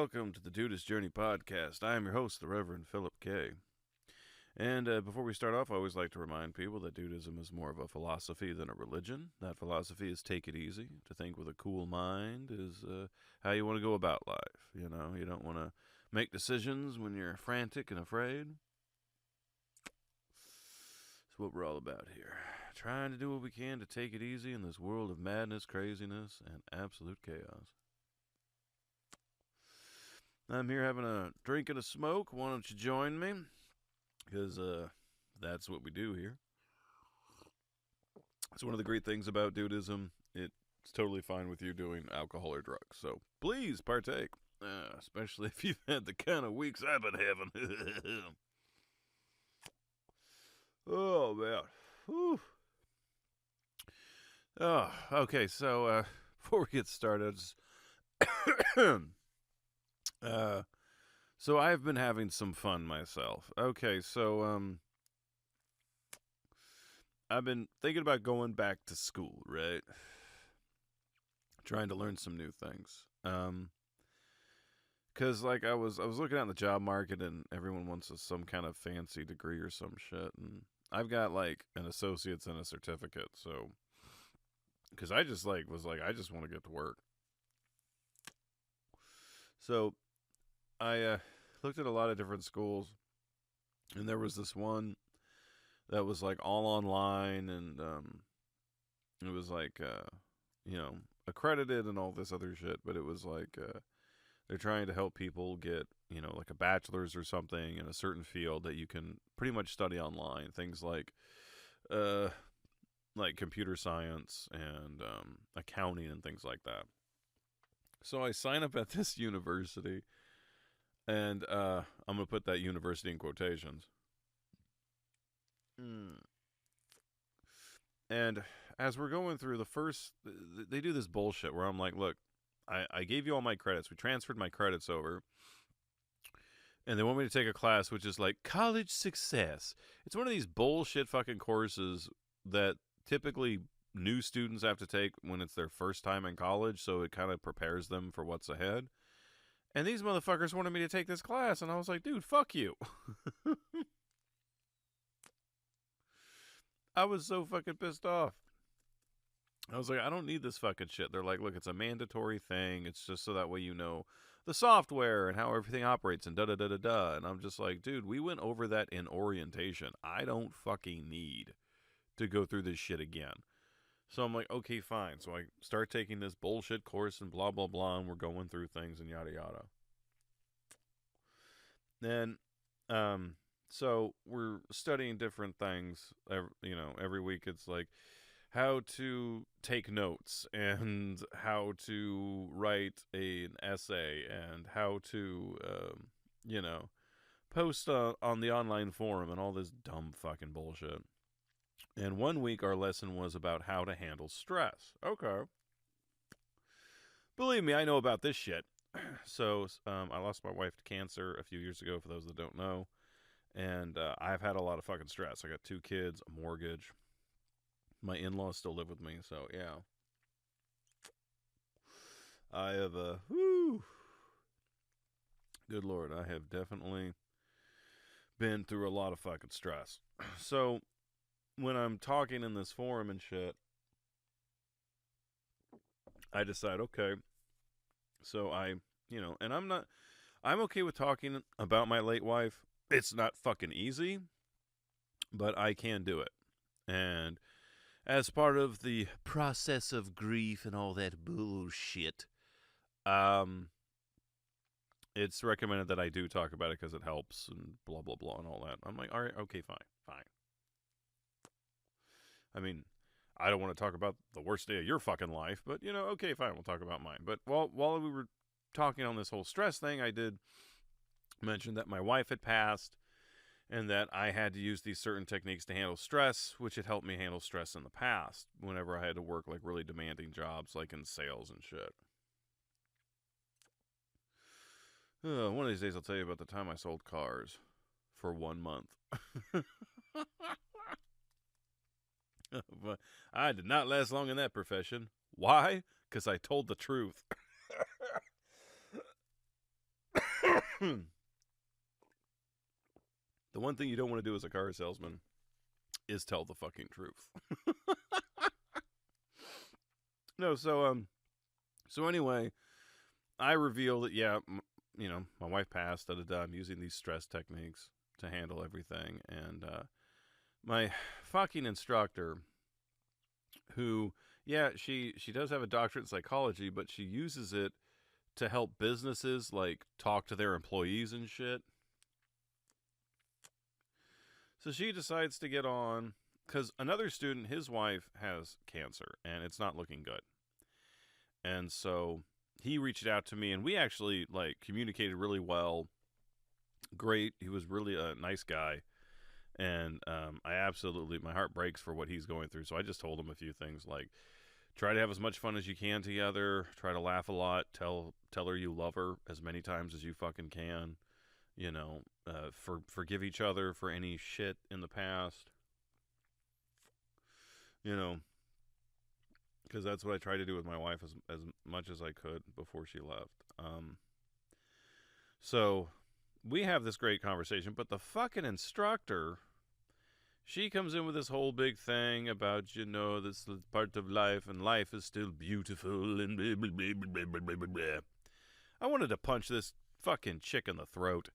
welcome to the Dudeist Journey podcast. I am your host, the Reverend Phillip K. And before we start off, I always like to remind people that Dudeism is more of a philosophy than a religion. That philosophy is take it easy. To think with a cool mind is how you want to go about life. You know, you don't want to make decisions when you're frantic and afraid. That's what we're all about here. Trying to do what we can to take it easy in this world of madness, craziness, and absolute chaos. I'm here having a drink and a smoke. Why don't you join me? Because that's what we do here. It's one of the great things about Dudeism. It's totally fine with you doing alcohol or drugs. So please partake, especially if you've had the kind of weeks I've been having. Oh, man. Whew. Oh, okay. So before we get started, so I've been having some fun myself. Okay, so I've been thinking about going back to school, right? Trying to learn some new things. Cause like I was looking at the job market and everyone wants some kind of fancy degree or some shit, and I've got like an associate's and a certificate, so because I just I just want to get to work. So I looked at a lot of different schools, and there was this one that was like all online, and it was like accredited and all this other shit, but it was like they're trying to help people get like a bachelor's or something in a certain field that you can pretty much study online. Things like computer science and accounting and things like that. So I sign up at this university. And I'm going to put that university in quotations. And as we're going through they do this bullshit where I'm like, look, I gave you all my credits. We transferred my credits over. And they want me to take a class which is like college success. It's one of these bullshit fucking courses that typically new students have to take when it's their first time in college. So it kind of prepares them for what's ahead. And these motherfuckers wanted me to take this class, and I was like, dude, fuck you. I was so fucking pissed off. I was like, I don't need this fucking shit. They're like, look, it's a mandatory thing. It's just so that way you know the software and how everything operates and da-da-da-da-da. And I'm just like, dude, we went over that in orientation. I don't fucking need to go through this shit again. So I'm like, okay, fine. So I start taking this bullshit course and blah, blah, blah, and we're going through things and yada, yada. Then, so we're studying different things. Every week it's like how to take notes and how to write an essay and how to, post on the online forum and all this dumb fucking bullshit. And one week our lesson was about how to handle stress. Okay. Believe me, I know about this shit. So I lost my wife to cancer a few years ago, for those that don't know. And I've had a lot of fucking stress. I got 2 kids, a mortgage. My in-laws still live with me, so yeah. I have good Lord, I have definitely been through a lot of fucking stress. So when I'm talking in this forum and shit, I decide, okay, so and I'm okay with talking about my late wife. It's not fucking easy, but I can do it. And as part of the process of grief and all that bullshit, it's recommended that I do talk about it because it helps and blah, blah, blah and all that. I'm like, all right, okay, fine. I mean, I don't want to talk about the worst day of your fucking life, but, okay, fine, we'll talk about mine. But while we were talking on this whole stress thing, I did mention that my wife had passed and that I had to use these certain techniques to handle stress, which had helped me handle stress in the past whenever I had to work like really demanding jobs like in sales and shit. One of these days I'll tell you about the time I sold cars for 1 month. But I did not last long in that profession. Why? Because I told the truth. The one thing you don't want to do as a car salesman is tell the fucking truth. No, so anyway, I reveal that my wife passed. I'm using these stress techniques to handle everything, and my fucking instructor, who, she does have a doctorate in psychology, but she uses it to help businesses like talk to their employees and shit. So she decides to get on because another student, his wife, has cancer and it's not looking good. And so he reached out to me and we actually like communicated really well. Great. He was really a nice guy. And my heart breaks for what he's going through. So I just told him a few things like, try to have as much fun as you can together. Try to laugh a lot. Tell her you love her as many times as you fucking can. Forgive each other for any shit in the past. Because that's what I tried to do with my wife as much as I could before she left. So we have this great conversation, but the fucking instructor, she comes in with this whole big thing about, this is part of life and life is still beautiful and blah, blah, blah, blah, blah, blah, blah, blah. I wanted to punch this fucking chick in the throat.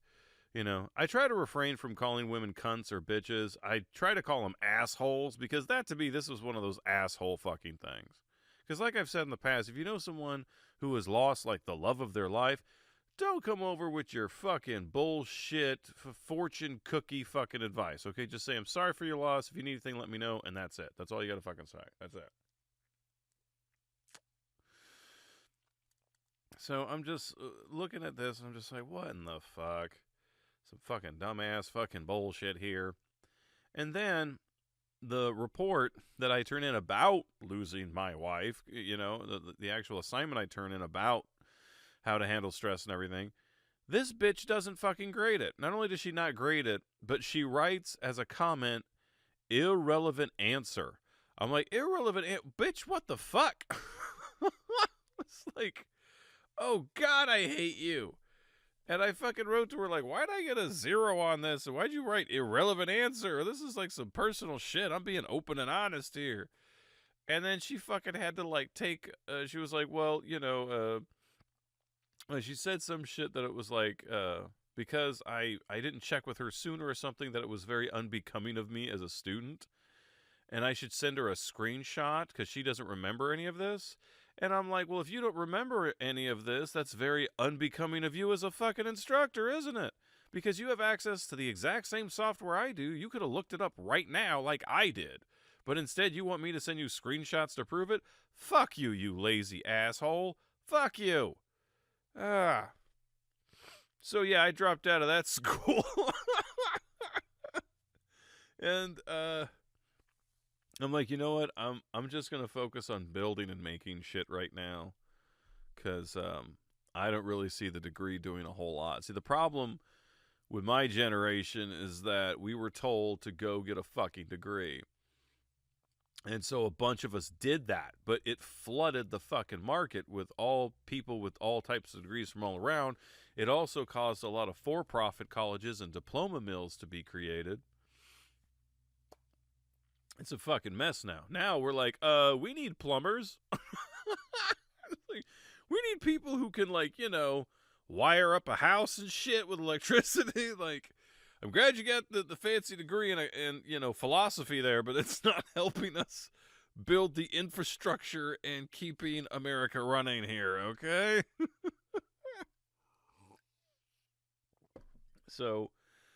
I try to refrain from calling women cunts or bitches. I try to call them assholes because that to me, this was one of those asshole fucking things. Because like I've said in the past, if you know someone who has lost like the love of their life, don't come over with your fucking bullshit fortune cookie fucking advice. Okay, just say I'm sorry for your loss. If you need anything, let me know, and that's it. That's all you gotta fucking say. That's it. So I'm just looking at this, and I'm just like, what in the fuck? Some fucking dumbass fucking bullshit here. And then the report that I turn in about losing my wife, the actual assignment I turn in about how to handle stress and everything, this bitch doesn't fucking grade it. Not only does she not grade it, but she writes as a comment, irrelevant answer. I'm like, bitch, what the fuck? It's like, oh God, I hate you. And I fucking wrote to her like, why'd I get a 0 on this? And why'd you write irrelevant answer? This is like some personal shit. I'm being open and honest here. And then she fucking had to like she was like, well, she said some shit that it was like, because I didn't check with her sooner or something, that it was very unbecoming of me as a student. And I should send her a screenshot because she doesn't remember any of this. And I'm like, well, if you don't remember any of this, that's very unbecoming of you as a fucking instructor, isn't it? Because you have access to the exact same software I do. You could have looked it up right now like I did. But instead, you want me to send you screenshots to prove it? Fuck you, you lazy asshole. Fuck you. So, yeah, I dropped out of that school. And, I'm like, you know what? I'm just going to focus on building and making shit right now. Because I don't really see the degree doing a whole lot. See, the problem with my generation is that we were told to go get a fucking degree. And so a bunch of us did that. But it flooded the fucking market with all people with all types of degrees from all around. It also caused a lot of for-profit colleges and diploma mills to be created. It's a fucking mess now. Now we're like, we need plumbers. Like, we need people who can, like, wire up a house and shit with electricity. Like, I'm glad you got the fancy degree and philosophy there, but it's not helping us build the infrastructure and keeping America running here, okay? So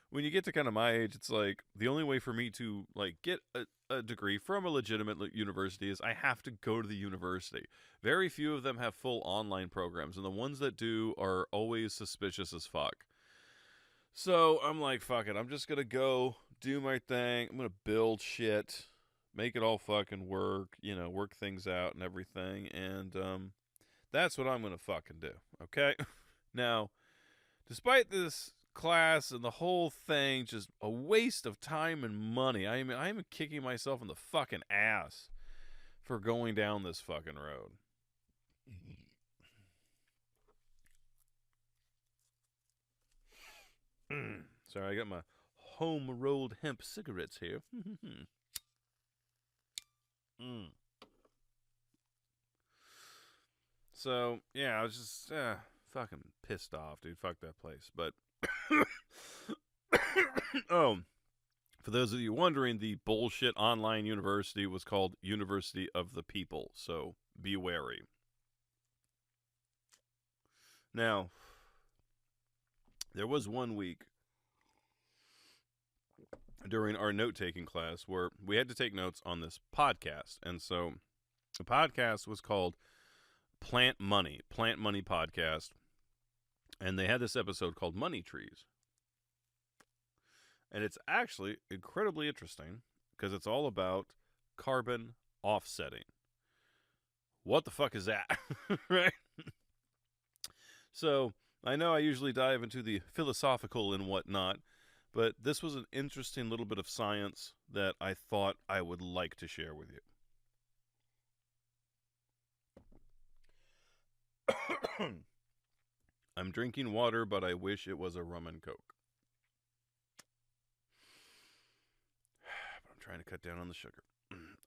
when you get to kind of my age, it's like the only way for me to like get a degree from a legitimate university is I have to go to the university. Very few of them have full online programs, and the ones that do are always suspicious as fuck. So I'm like, fuck it. I'm just going to go do my thing. I'm going to build shit, make it all fucking work, work things out and everything. And that's what I'm going to fucking do. Okay? Now, despite this class and the whole thing just a waste of time and money, I'm kicking myself in the fucking ass for going down this fucking road. Sorry, I got my home-rolled hemp cigarettes here. mm. So, yeah, I was just fucking pissed off, dude. Fuck that place. But, oh, for those of you wondering, the bullshit online university was called University of the People, so be wary. Now, there was one week during our note-taking class where we had to take notes on this podcast, and so the podcast was called Plant Money Podcast, and they had this episode called Money Trees. And it's actually incredibly interesting because it's all about carbon offsetting. What the fuck is that? Right? So, I know I usually dive into the philosophical and whatnot, but this was an interesting little bit of science that I thought I would like to share with you. I'm drinking water, but I wish it was a rum and coke. But I'm trying to cut down on the sugar.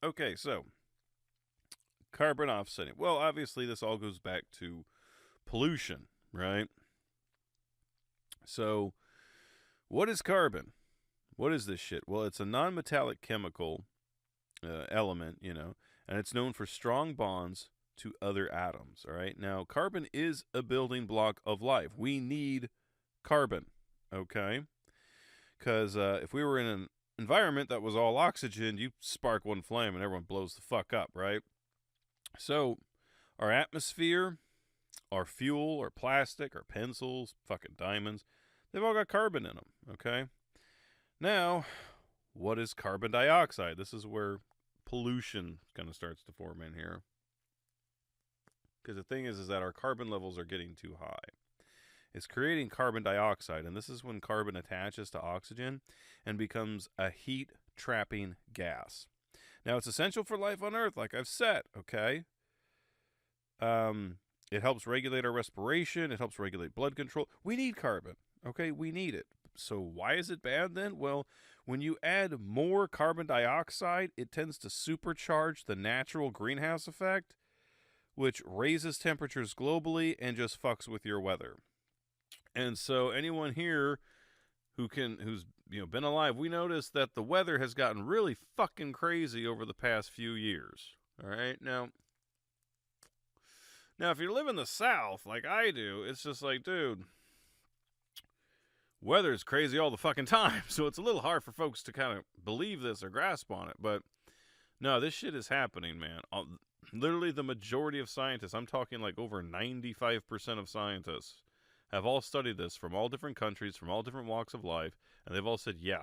Okay, so carbon offsetting. Well, obviously this all goes back to pollution, right? So what is carbon? What is this shit? Well, it's a non-metallic chemical element, and it's known for strong bonds to other atoms, all right? Now, carbon is a building block of life. We need carbon, okay? Because if we were in an environment that was all oxygen, you spark one flame and everyone blows the fuck up, right? So, our atmosphere, our fuel, our plastic, our pencils, fucking diamonds, they've all got carbon in them, okay? Now, what is carbon dioxide? This is where pollution kind of starts to form in here. Because the thing is that our carbon levels are getting too high. It's creating carbon dioxide, and this is when carbon attaches to oxygen and becomes a heat-trapping gas. Now, it's essential for life on Earth, like I've said, okay? It helps regulate our respiration. It helps regulate blood control. We need carbon, okay? We need it. So why is it bad then? Well, when you add more carbon dioxide, it tends to supercharge the natural greenhouse effect, which raises temperatures globally and just fucks with your weather. And so anyone here who's been alive, we noticed that the weather has gotten really fucking crazy over the past few years. All right? Now if you live in the South like I do, it's just like, dude, weather's crazy all the fucking time. So it's a little hard for folks to kind of believe this or grasp on it. But no, this shit is happening, man. Literally the majority of scientists, I'm talking like over 95% of scientists, have all studied this from all different countries, from all different walks of life, and they've all said, yeah,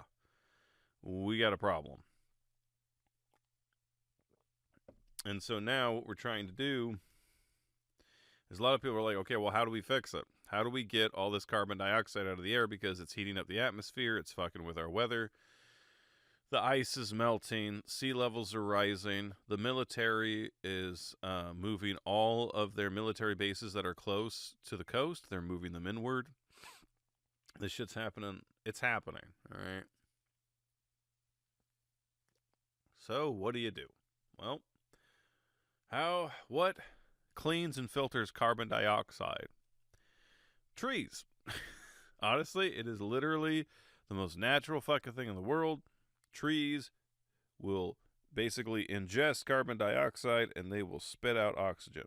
we got a problem. And so now what we're trying to do is a lot of people are like, okay, well, how do we fix it? How do we get all this carbon dioxide out of the air because it's heating up the atmosphere, it's fucking with our weather? The ice is melting, sea levels are rising, the military is moving all of their military bases that are close to the coast. They're moving them inward. This shit's happening. It's happening, all right? So, what do? Well, what cleans and filters carbon dioxide? Trees. Honestly, it is literally the most natural fucking thing in the world. Trees will basically ingest carbon dioxide and they will spit out oxygen.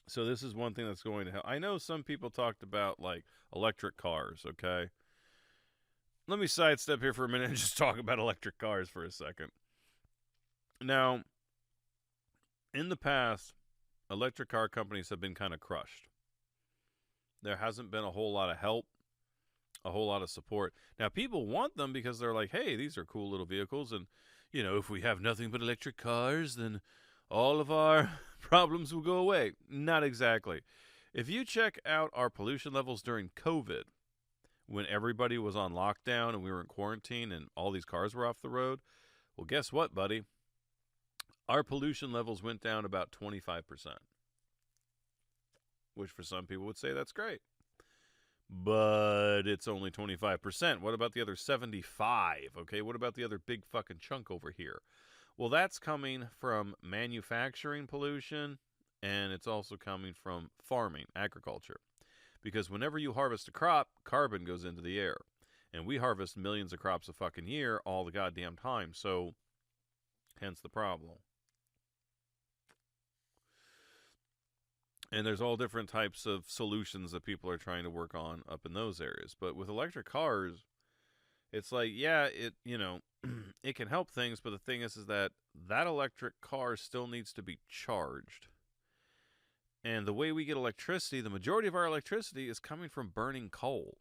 So this is one thing that's going to help. I know some people talked about like electric cars, okay? Let me sidestep here for a minute and just talk about electric cars for a second. Now, in the past, electric car companies have been kind of crushed. There hasn't been a whole lot of help, a whole lot of support. Now, people want them because they're like, hey, these are cool little vehicles. And, if we have nothing but electric cars, then all of our problems will go away. Not exactly. If you check out our pollution levels during COVID, when everybody was on lockdown and we were in quarantine and all these cars were off the road, well, guess what, buddy? Our pollution levels went down about 25%, which for some people would say that's great. but it's only 25%. What about the other 75? Okay, what about the other big fucking chunk over here? Well, that's coming from manufacturing pollution, and it's also coming from farming, agriculture. Because whenever you harvest a crop, carbon goes into the air. And we harvest millions of crops a fucking year all the goddamn time. So, hence the problem. And there's all different types of solutions that people are trying to work on up in those areas. But with electric cars, it's like, yeah, it can help things, but the thing is that electric car still needs to be charged. And the way we get electricity, the majority of our electricity is coming from burning coal.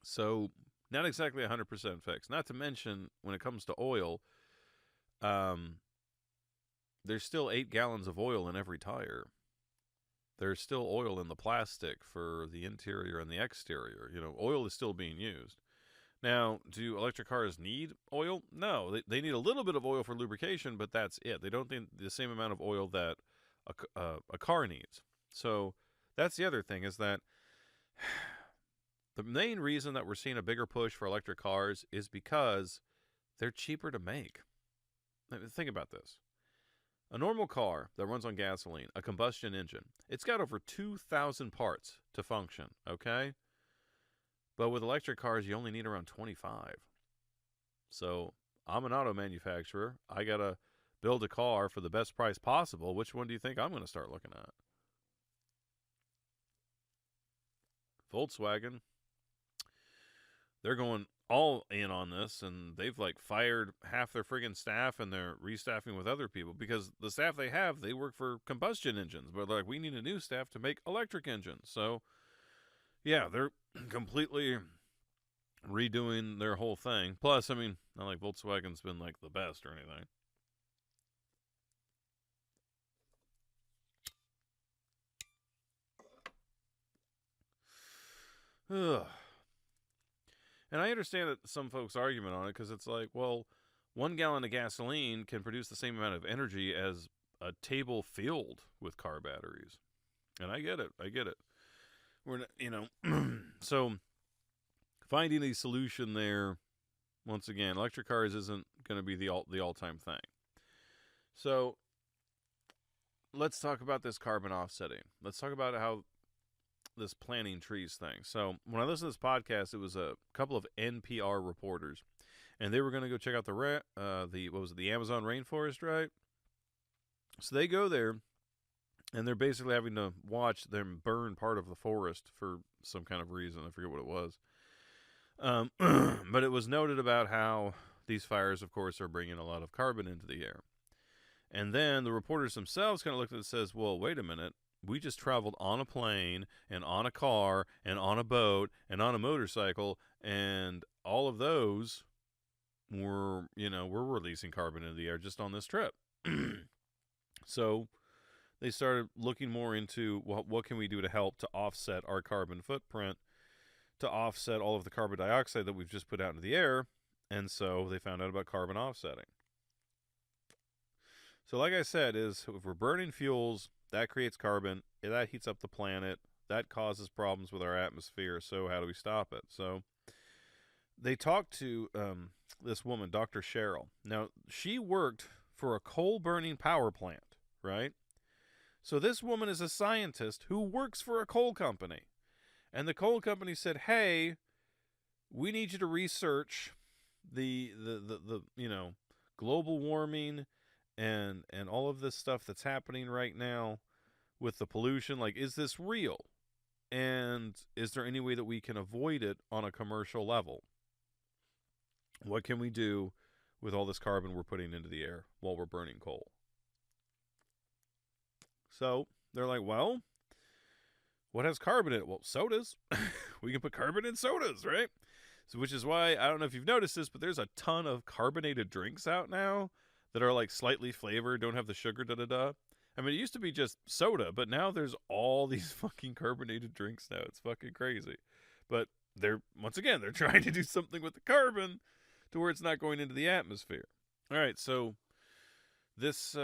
So, not exactly 100% fixed. Not to mention, when it comes to oil, there's still 8 gallons of oil in every tire. There's still oil in the plastic for the interior and the exterior. Oil is still being used. Now, do electric cars need oil? No, they need a little bit of oil for lubrication, but that's it. They don't need the same amount of oil that a car needs. So that's the other thing, is that the main reason that we're seeing a bigger push for electric cars is because they're cheaper to make. Think about this. A normal car that runs on gasoline, a combustion engine, it's got over 2,000 parts to function, okay? But with electric cars, you only need around 25. So I'm an auto manufacturer. I got to build a car for the best price possible. Which one do you think I'm going to start looking at? Volkswagen. They're going all in on this, and they've fired half their friggin' staff, and they're restaffing with other people because the staff they have, they work for combustion engines, but we need a new staff to make electric engines. So yeah, they're completely redoing their whole thing. Plus, not like Volkswagen's been the best or anything. Ugh. And I understand that some folks' argument on it, because it's 1 gallon of gasoline can produce the same amount of energy as a table filled with car batteries. And I get it. We're so finding a solution there. Once again, electric cars isn't going to be the all-time thing. So let's talk about this carbon offsetting. Let's talk about how this planting trees thing. So when I listened to this podcast, it was a couple of NPR reporters, and they were going to go check out the Amazon rainforest, right? So they go there, and they're basically having to watch them burn part of the forest for some kind of reason. I forget what it was. But it was noted about how these fires, of course, are bringing a lot of carbon into the air. And then the reporters themselves kind of looked at it and says, well, wait a minute. We just traveled on a plane and on a car and on a boat and on a motorcycle, and all of those we're releasing carbon into the air just on this trip. So they started looking more into what can we do to help to offset our carbon footprint, to offset all of the carbon dioxide that we've just put out into the air. And so they found out about carbon offsetting. So like I said, if we're burning fuels, that creates carbon, that heats up the planet, that causes problems with our atmosphere. So how do we stop it? So they talked to this woman, Dr. Cheryl. Now, she worked for a coal-burning power plant, right? So this woman is a scientist who works for a coal company. And the coal company said, hey, we need you to research the global warming and all of this stuff that's happening right now with the pollution. Is this real? And is there any way that we can avoid it on a commercial level? What can we do with all this carbon we're putting into the air while we're burning coal? So they're like, well, what has carbon in it? Well, sodas. We can put carbon in sodas, right? So, which is why, I don't know if you've noticed this, but there's a ton of carbonated drinks out now that are slightly flavored, don't have the sugar, da-da-da. It used to be just soda, but now there's all these fucking carbonated drinks now. It's fucking crazy. But they're trying to do something with the carbon to where it's not going into the atmosphere. All right, so this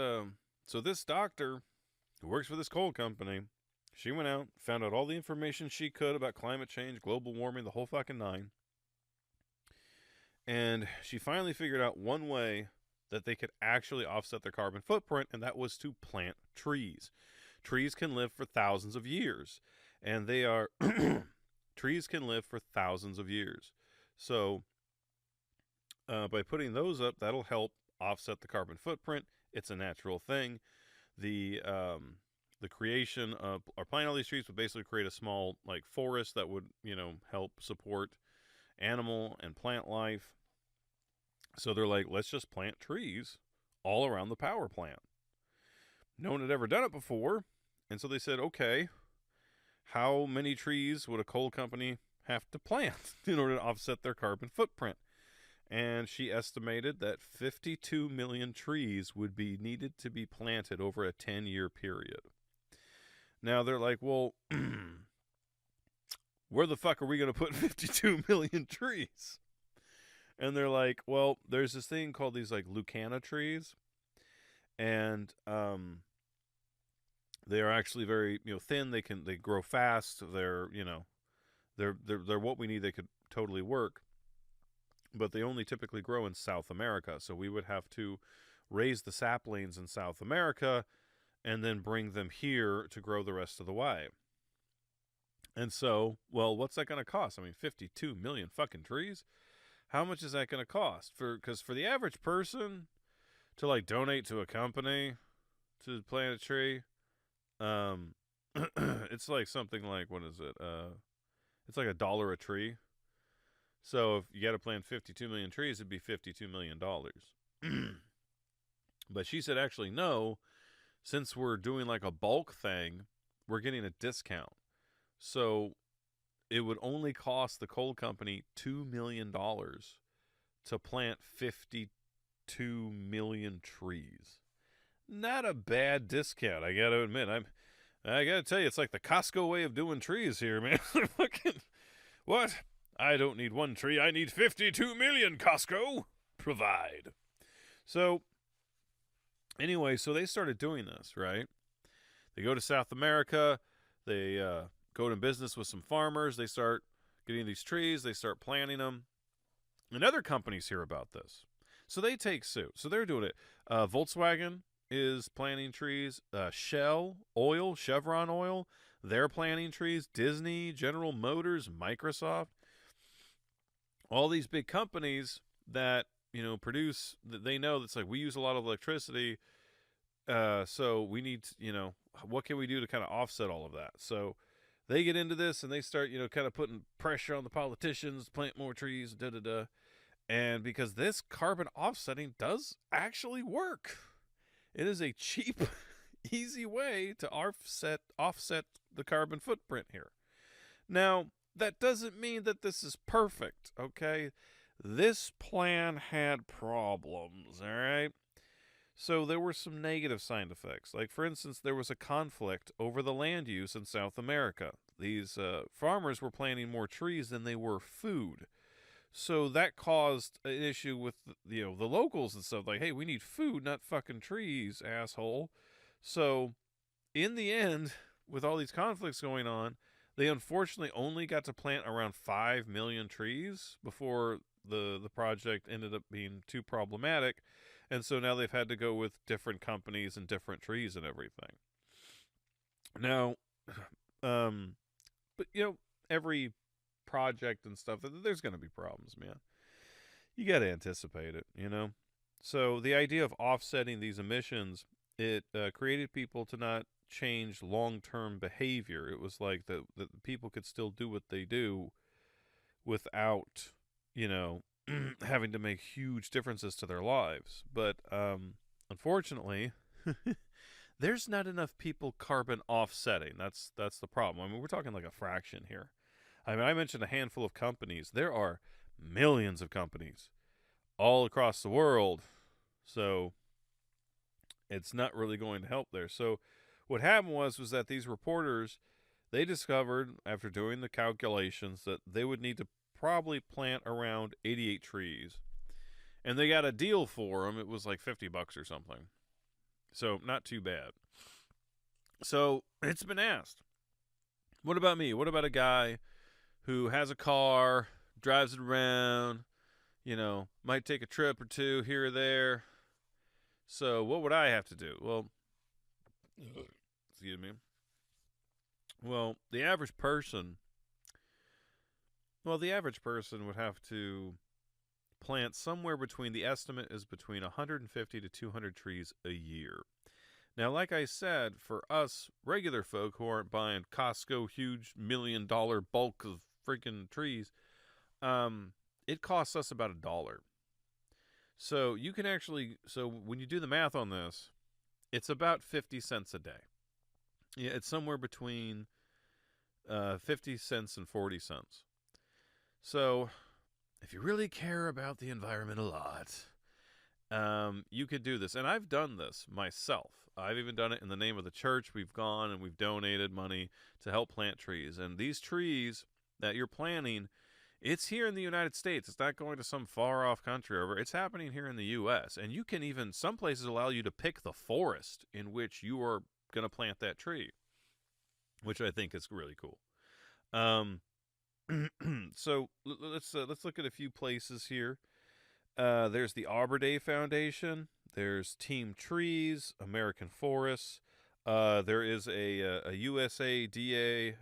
doctor who works for this coal company, She went out, found out all the information she could about climate change, global warming, the whole fucking nine. And she finally figured out one way that they could actually offset their carbon footprint, and that was to plant trees. Trees can live for thousands of years, and they are trees can live for thousands of years. So by putting those up, that'll help offset the carbon footprint. It's a natural thing. The creation of, or planting all these trees would basically create a small like forest that would, help support animal and plant life. So they're like, let's just plant trees all around the power plant. No one had ever done it before. And so they said, okay, how many trees would a coal company have to plant in order to offset their carbon footprint? And she estimated that 52 million trees would be needed to be planted over a 10-year period. Now they're like, well, where the fuck are we going to put 52 million trees? And they're like, well, there's this thing called these like Lucana trees. And they are actually very, thin. They grow fast. They're what we need. They could totally work. But they only typically grow in South America. So we would have to raise the saplings in South America and then bring them here to grow the rest of the way. And so, well, what's that going to cost? I mean, 52 million fucking trees? How much is that going to cost? Because for the average person to like donate to a company to plant a tree, it's like something like, what is it? It's like $1 a tree. So if you got to plant 52 million trees, it'd be $52 million. But she said, actually, no, since we're doing like a bulk thing, we're getting a discount. So it would only cost the coal company $2 million to plant 52 million trees. Not a bad discount, I got to admit. I got to tell you, it's like the Costco way of doing trees here, man. Fucking, what? I don't need one tree. I need 52 million, Costco. Provide. So, anyway, so they started doing this, right? They go to South America. They go to business with some farmers. They start getting these trees. They start planting them. And other companies hear about this. So they take suit. So they're doing it. Volkswagen is planting trees. Shell Oil, Chevron Oil, they're planting trees. Disney, General Motors, Microsoft. All these big companies that, produce, they know that's like, we use a lot of electricity. So we need, what can we do to kind of offset all of that? So they get into this and they start, kind of putting pressure on the politicians, plant more trees, da-da-da. And because this carbon offsetting does actually work. It is a cheap, easy way to offset the carbon footprint here. Now, that doesn't mean that this is perfect, okay? This plan had problems, all right? So there were some negative side effects. Like, for instance, there was a conflict over the land use in South America. These farmers were planting more trees than they were food. So that caused an issue with, the locals and stuff. Like, hey, we need food, not fucking trees, asshole. So in the end, with all these conflicts going on, they unfortunately only got to plant around 5 million trees before the project ended up being too problematic. And so now they've had to go with different companies and different trees and everything. Now, but every project and stuff, there's going to be problems, man. You got to anticipate it, So the idea of offsetting these emissions, it created people to not change long-term behavior. It was like that people could still do what they do without, having to make huge differences to their lives. But unfortunately, there's not enough people carbon offsetting. That's the problem. I mean, we're talking like a fraction here. I mean, I mentioned a handful of companies. There are millions of companies all across the world. So it's not really going to help there. So what happened was that these reporters, they discovered after doing the calculations that they would need to probably plant around 88 trees. And they got a deal for them. It was like $50 or something. So not too bad. So it's been asked, What about me? What about a guy who has a car, drives it around, might take a trip or two here or there? So what would I have to do? Well, excuse me. Well, the average person would have to plant somewhere between, the estimate is between 150 to 200 trees a year. Now, like I said, for us regular folk who aren't buying Costco huge $1 million bulk of freaking trees, it costs us about $1. So you can actually, so when you do the math on this, it's about 50 cents a day. Yeah, it's somewhere between 50 cents and 40 cents. So if you really care about the environment a lot, you could do this. And I've done this myself. I've even done it in the name of the church. We've gone and we've donated money to help plant trees. And these trees that you're planting, it's here in the United States. It's not going to some far off country over. It's happening here in the U.S. And you can even, some places allow you to pick the forest in which you are going to plant that tree, which I think is really cool. So let's look at a few places here. There's the Arbor Day Foundation. There's Team Trees, American Forests. There is a USADA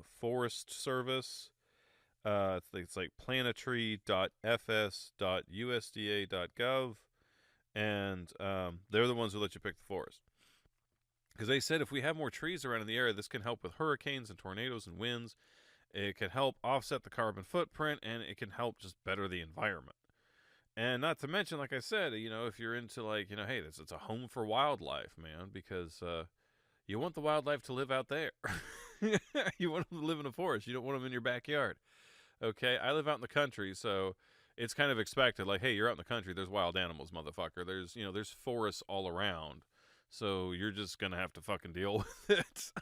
Forest Service. It's like plantatree.fs.usda.gov, and they're the ones who let you pick the forest. Because they said if we have more trees around in the area, this can help with hurricanes and tornadoes and winds. It can help offset the carbon footprint, and it can help just better the environment. And not to mention, like I said, if you're into hey, it's a home for wildlife, man, because you want the wildlife to live out there. You want them to live in a forest. You don't want them in your backyard. Okay, I live out in the country, so it's kind of expected. Like, hey, you're out in the country. There's wild animals, motherfucker. There's forests all around. So you're just going to have to fucking deal with it.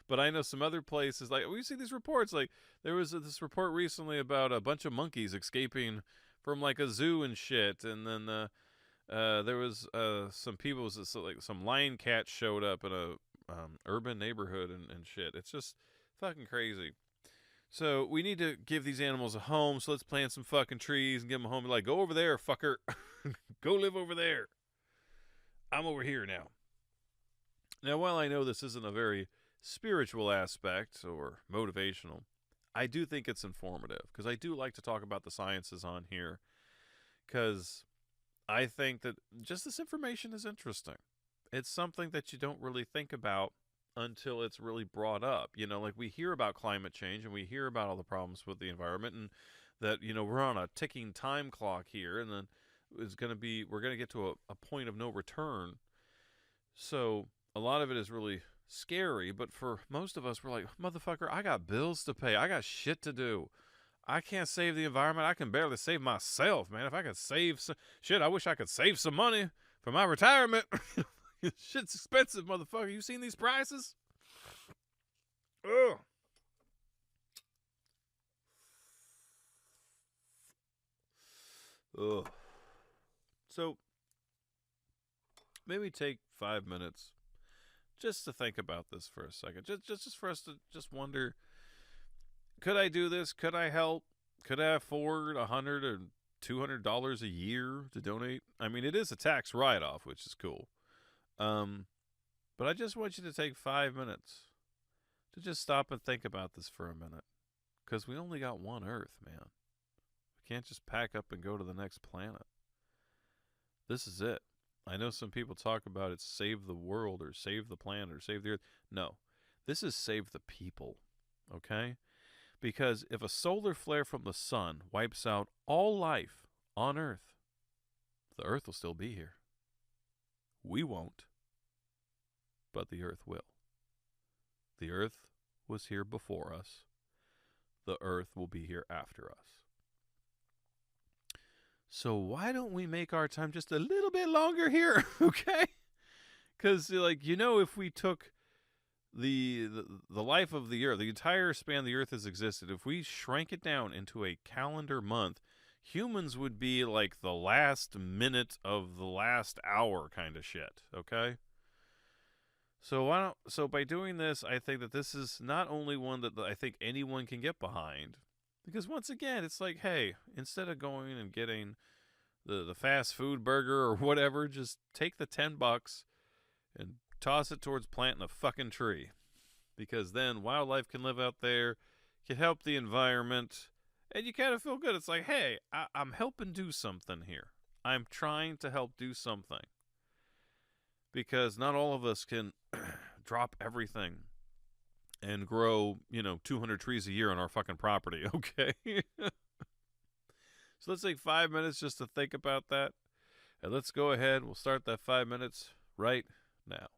But I know some other places, like we see these reports, like there was this report recently about a bunch of monkeys escaping from like a zoo and shit. And then there was some people, like some lion cats showed up in a urban neighborhood and shit. It's just fucking crazy. So we need to give these animals a home. So let's plant some fucking trees and give them a home. Like, go over there, fucker. Go live over there. I'm over here now. Now, while I know this isn't a very spiritual aspect or motivational, I do think it's informative, because I do like to talk about the sciences on here, because I think that just this information is interesting. It's something that you don't really think about until it's really brought up. Like we hear about climate change and we hear about all the problems with the environment, and that, we're on a ticking time clock here, and then we're going to get to a point of no return. So a lot of it is really scary, but for most of us, we're like, motherfucker, I got bills to pay. I got shit to do. I can't save the environment. I can barely save myself, man. If I could save some shit, I wish I could save some money for my retirement. Shit's expensive, motherfucker. You seen these prices? Ugh. Ugh. So maybe take 5 minutes just to think about this for a second. Just for us to just wonder, could I do this? Could I help? Could I afford $100 or $200 a year to donate? I mean, it is a tax write-off, which is cool. But I just want you to take 5 minutes to just stop and think about this for a minute. Because we only got one Earth, man. We can't just pack up and go to the next planet. This is it. I know some people talk about it, save the world or save the planet or save the Earth. No, this is save the people, okay? Because if a solar flare from the sun wipes out all life on Earth, the Earth will still be here. We won't, but the Earth will. The Earth was here before us. The Earth will be here after us. So why don't we make our time just a little bit longer here, okay? Because, if we took the life of the Earth, the entire span the Earth has existed, if we shrank it down into a calendar month, humans would be like the last minute of the last hour kind of shit, okay? So why don't? So by doing this, I think that this is not only one that I think anyone can get behind, because once again, it's like, hey, instead of going and getting the fast food burger or whatever, just take the $10 and toss it towards planting a fucking tree, because then wildlife can live out there, can help the environment, and you kind of feel good. It's like, hey, I'm helping do something here. I'm trying to help do something, because not all of us can drop everything and grow, 200 trees a year on our fucking property, okay? So let's take 5 minutes just to think about that. And let's go ahead. We'll start that 5 minutes right now.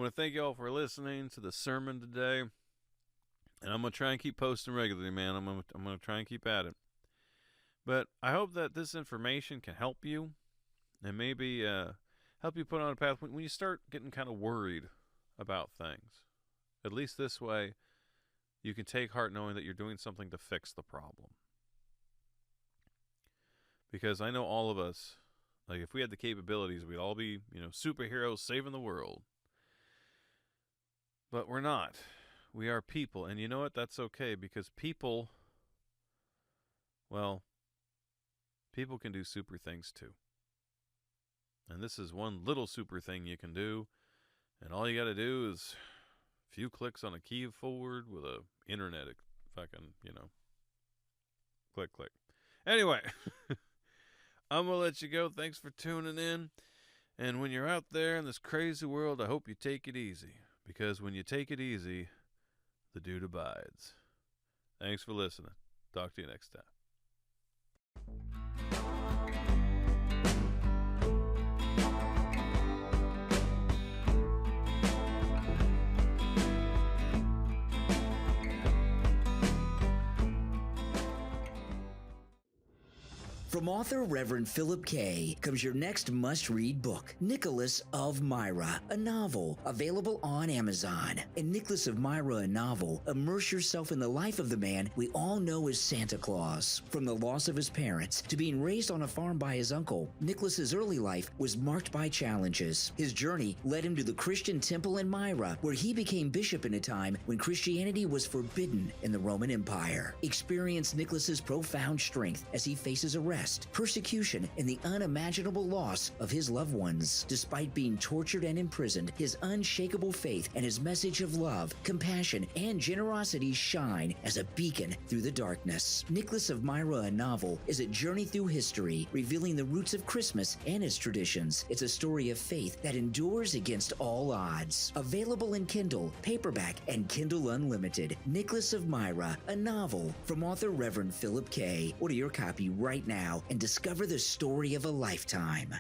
I want to thank you all for listening to the sermon today. And I'm going to try and keep posting regularly, man. I'm going to try and keep at it. But I hope that this information can help you and maybe help you put on a path when you start getting kind of worried about things. At least this way, you can take heart knowing that you're doing something to fix the problem. Because I know all of us, like if we had the capabilities, we'd all be, superheroes saving the world. But we're not. We are people. And you know what? That's okay, because people can do super things too. And this is one little super thing you can do. And all you got to do is a few clicks on a keyboard with a internet fucking, click, click. Anyway, I'm going to let you go. Thanks for tuning in. And when you're out there in this crazy world, I hope you take it easy. Because when you take it easy, the dude abides. Thanks for listening. Talk to you next time. From author Reverend Phillip K. comes your next must-read book, Nicholas of Myra, a novel, available on Amazon. In Nicholas of Myra, a novel, immerse yourself in the life of the man we all know as Santa Claus. From the loss of his parents to being raised on a farm by his uncle, Nicholas's early life was marked by challenges. His journey led him to the Christian temple in Myra, where he became bishop in a time when Christianity was forbidden in the Roman Empire. Experience Nicholas's profound strength as he faces arrest, persecution, and the unimaginable loss of his loved ones. Despite being tortured and imprisoned, his unshakable faith and his message of love, compassion, and generosity shine as a beacon through the darkness. Nicholas of Myra, a novel, is a journey through history, revealing the roots of Christmas and its traditions. It's a story of faith that endures against all odds. Available in Kindle, paperback, and Kindle Unlimited. Nicholas of Myra, a novel from author Reverend Phillip K. Order your copy right now and discover the story of a lifetime.